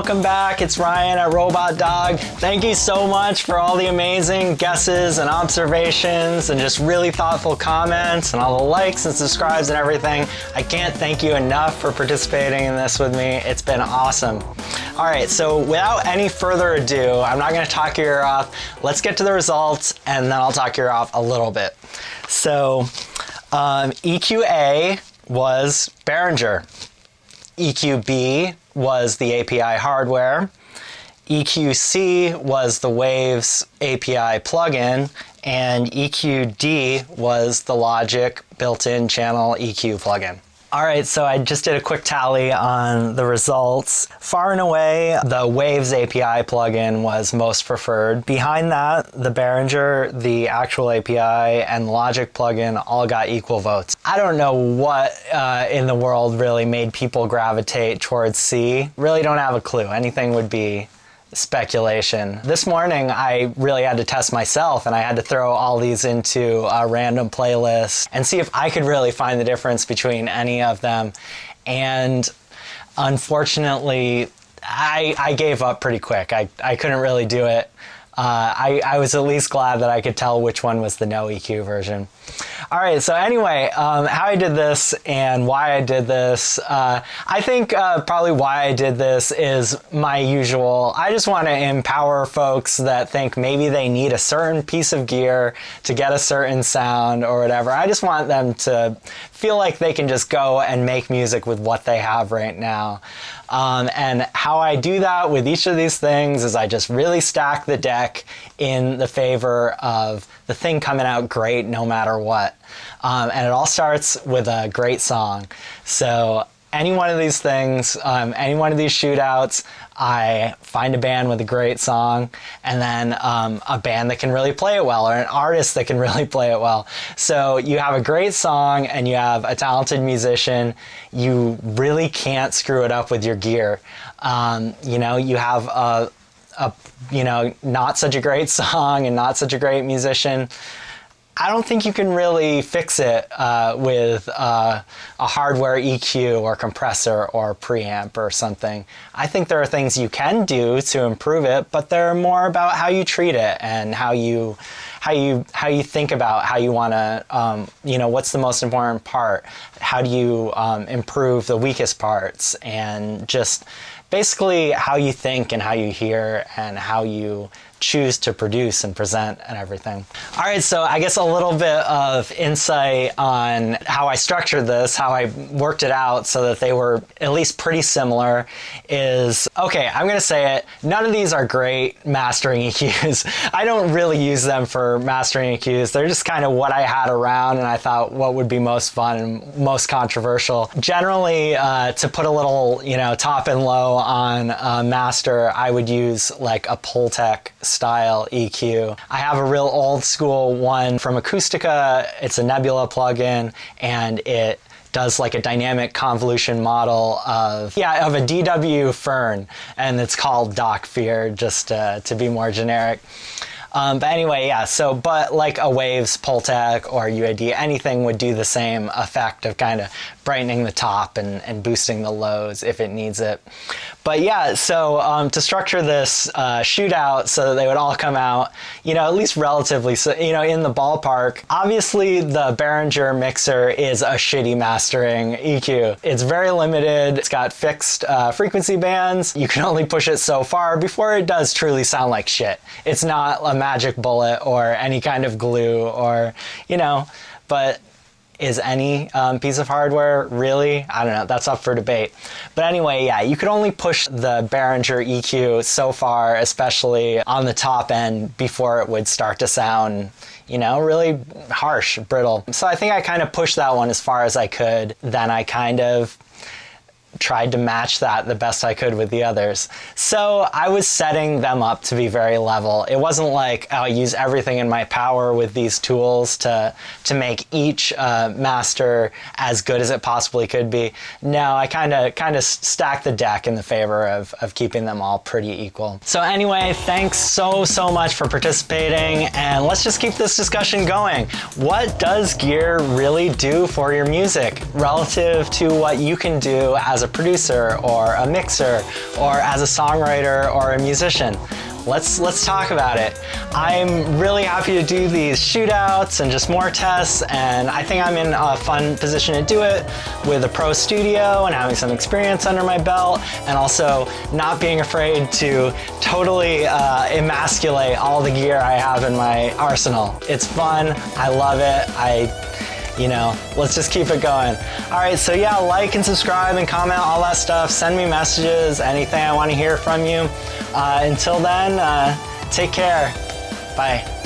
welcome back. It's Ryan at Robot Dog. Thank you so much for all the amazing guesses and observations and just really thoughtful comments and all the likes and subscribes and everything. I can't thank you enough for participating in this with me. It's been awesome. All right, so without any further ado, I'm not gonna talk your ear off. Let's get to the results and then I'll talk your ear off a little bit. So EQA was Behringer. EQB was the API hardware. EQC was the Waves API plugin, and EQD was the Logic built-in channel EQ plugin. All right, so I just did a quick tally on the results. Far and away, the Waves API plugin was most preferred. Behind that, the Behringer, the actual API, and the Logic plugin all got equal votes. I don't know what in the world really made people gravitate towards C. Really don't have a clue. Anything would be speculation. This morning I really had to test myself and I had to throw all these into a random playlist and see if I could really find the difference between any of them. And unfortunately, I gave up pretty quick. I couldn't really do it. I was at least glad that I could tell which one was the no EQ version. All right, so anyway, how I did this and why I did this. I think probably why I did this is my usual. I just want to empower folks that think maybe they need a certain piece of gear to get a certain sound or whatever. I just want them to feel like they can just go and make music with what they have right now. And how I do that with each of these things is I just really stack the deck in the favor of the thing coming out great no matter what. And it all starts with a great song. So any one of these things, any one of these shootouts, I find a band with a great song and then a band that can really play it well or an artist that can really play it well. So you have a great song and you have a talented musician. You really can't screw it up with your gear. You know, you have a not such a great song and not such a great musician. I don't think you can really fix it with a hardware EQ or compressor or preamp or something. I think there are things you can do to improve it, but they're more about how you treat it and how you think about how you want to, what's the most important part? How do you improve the weakest parts? And just basically how you think and how you hear and how you choose to produce and present and everything. All right, so I guess a little bit of insight on how I structured this, how I worked it out so that they were at least pretty similar is, okay, I'm gonna say it, none of these are great mastering EQs. I don't really use them for mastering EQs. They're just kind of what I had around and I thought what would be most fun and most controversial. Generally, to put a little, top and low on master, I would use like a Pultec style EQ. I have a real old school one from Acoustica. It's a Nebula plugin and it does like a dynamic convolution model of a DW Fern, and it's called Doc Fear, just to be more generic. But anyway, yeah, but like a Waves, Pultec, or UAD, anything would do the same effect of kind of brightening the top and boosting the lows if it needs it. But yeah, so to structure this shootout so that they would all come out, at least relatively, in the ballpark. Obviously, the Behringer mixer is a shitty mastering EQ. It's very limited. It's got fixed frequency bands. You can only push it so far before it does truly sound like shit. It's not a magic bullet or any kind of glue or, but is any piece of hardware really? I don't know, that's up for debate. But anyway, yeah, you could only push the Behringer EQ so far, especially on the top end, before it would start to sound, really harsh, brittle. So I think I kind of pushed that one as far as I could. Then I kind of tried to match that the best I could with the others. So I was setting them up to be very level. It wasn't like I'll use everything in my power with these tools to make each master as good as it possibly could be. No, I kind of stacked the deck in the favor of keeping them all pretty equal. So anyway, thanks so much for participating, and let's just keep this discussion going. What does gear really do for your music relative to what you can do as as a producer or a mixer or as a songwriter or a musician? Let's talk about it. I'm really happy to do these shootouts and just more tests, and I think I'm in a fun position to do it with a pro studio and having some experience under my belt, and also not being afraid to totally emasculate all the gear I have in my arsenal. It's fun, I love it, let's just keep it going. All right, so yeah, like and subscribe and comment, all that stuff. Send me messages, anything I want to hear from you. Until then, take care. Bye.